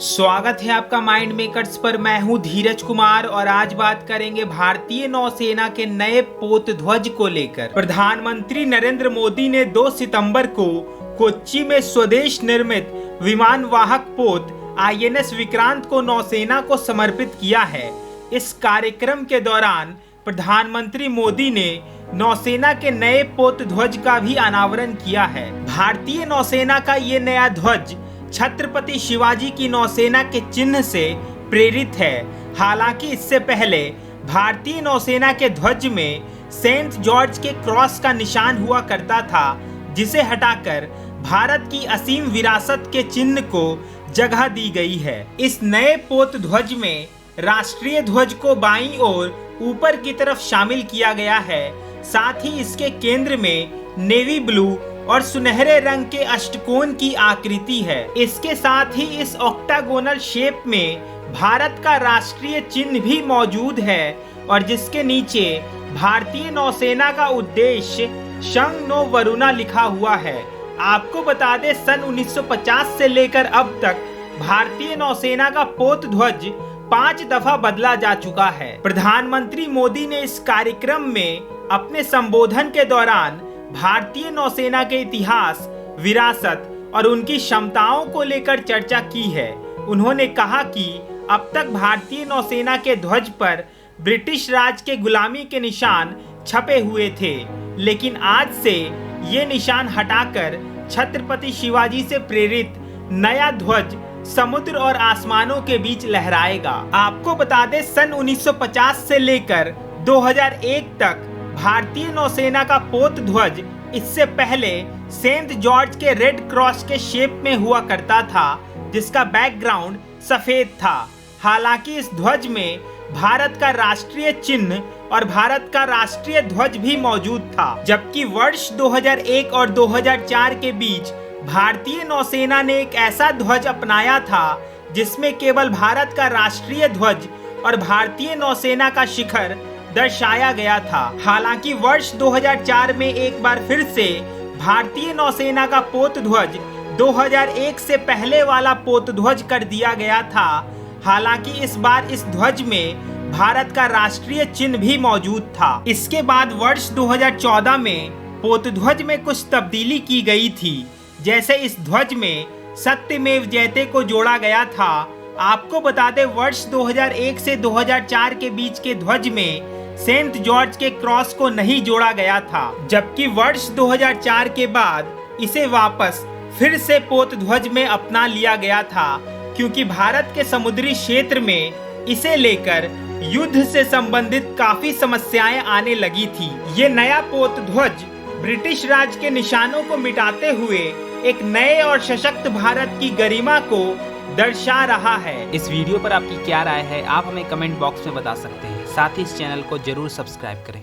स्वागत है आपका माइंड मेकर्स पर। मैं हूं धीरज कुमार और आज बात करेंगे भारतीय नौसेना के नए पोत ध्वज को लेकर। प्रधानमंत्री नरेंद्र मोदी ने 2 सितंबर को कोच्चि में स्वदेश निर्मित विमान वाहक पोत INS विक्रांत को नौसेना को समर्पित किया है। इस कार्यक्रम के दौरान प्रधानमंत्री मोदी ने नौसेना के नए पोत ध्वज का भी अनावरण किया है। भारतीय नौसेना का ये नया ध्वज छत्रपति शिवाजी की नौसेना के चिन्ह से प्रेरित है। हालांकि इससे पहले भारतीय नौसेना के ध्वज में सेंट जॉर्ज के क्रॉस का निशान हुआ करता था, जिसे हटाकर भारत की असीम विरासत के चिन्ह को जगह दी गई है। इस नए पोत ध्वज में राष्ट्रीय ध्वज को बाईं ओर ऊपर की तरफ शामिल किया गया है। साथ ही इसके केंद्र में नेवी ब्लू और सुनहरे रंग के अष्टकोण की आकृति है। इसके साथ ही इस ऑक्टागोनल शेप में भारत का राष्ट्रीय चिन्ह भी मौजूद है और जिसके नीचे भारतीय नौसेना का उद्देश्य शंख नो वरुणा लिखा हुआ है। आपको बता दें, सन 1950 से लेकर अब तक भारतीय नौसेना का पोत ध्वज 5 दफा बदला जा चुका है। प्रधानमंत्री मोदी ने इस कार्यक्रम में अपने संबोधन के दौरान भारतीय नौसेना के इतिहास, विरासत और उनकी क्षमताओं को लेकर चर्चा की है। उन्होंने कहा कि अब तक भारतीय नौसेना के ध्वज पर ब्रिटिश राज के गुलामी के निशान छपे हुए थे, लेकिन आज से ये निशान हटाकर छत्रपति शिवाजी से प्रेरित नया ध्वज समुद्र और आसमानों के बीच लहराएगा। आपको बता दें, सन 1950 से लेकर 2001 तक भारतीय नौसेना का पोत ध्वज इससे पहले सेंट जॉर्ज के रेड क्रॉस के शेप में हुआ करता था, जिसका बैकग्राउंड सफेद था। हालांकि इस ध्वज में भारत का राष्ट्रीय चिन्ह और भारत का राष्ट्रीय ध्वज भी मौजूद था। जबकि वर्ष 2001 और 2004 के बीच भारतीय नौसेना ने एक ऐसा ध्वज अपनाया था जिसमें केवल भारत का राष्ट्रीय ध्वज और भारतीय नौसेना का शिखर दर्शाया गया था। हालांकि वर्ष 2004 में एक बार फिर से भारतीय नौसेना का पोत ध्वज 2001 से पहले वाला पोत ध्वज कर दिया गया था। हालांकि इस बार इस ध्वज में भारत का राष्ट्रीय चिन्ह भी मौजूद था। इसके बाद वर्ष 2014 में पोत ध्वज में कुछ तब्दीली की गई थी। जैसे इस ध्वज में सत्यमेव जयते को जोड़ा गया था। आपको बता दें, वर्ष 2001 से 2004 के बीच के ध्वज में सेंट जॉर्ज के क्रॉस को नहीं जोड़ा गया था, जबकि वर्ष 2004 के बाद इसे वापस फिर से पोत ध्वज में अपना लिया गया था, क्योंकि भारत के समुद्री क्षेत्र में इसे लेकर युद्ध से संबंधित काफी समस्याएं आने लगी थी। ये नया पोत ध्वज ब्रिटिश राज के निशानों को मिटाते हुए एक नए और सशक्त भारत की गरिमा को दर्शा रहा है। इस वीडियो पर आपकी क्या राय है, आप हमें कमेंट बॉक्स में बता सकते हैं। साथ ही इस चैनल को जरूर सब्सक्राइब करें।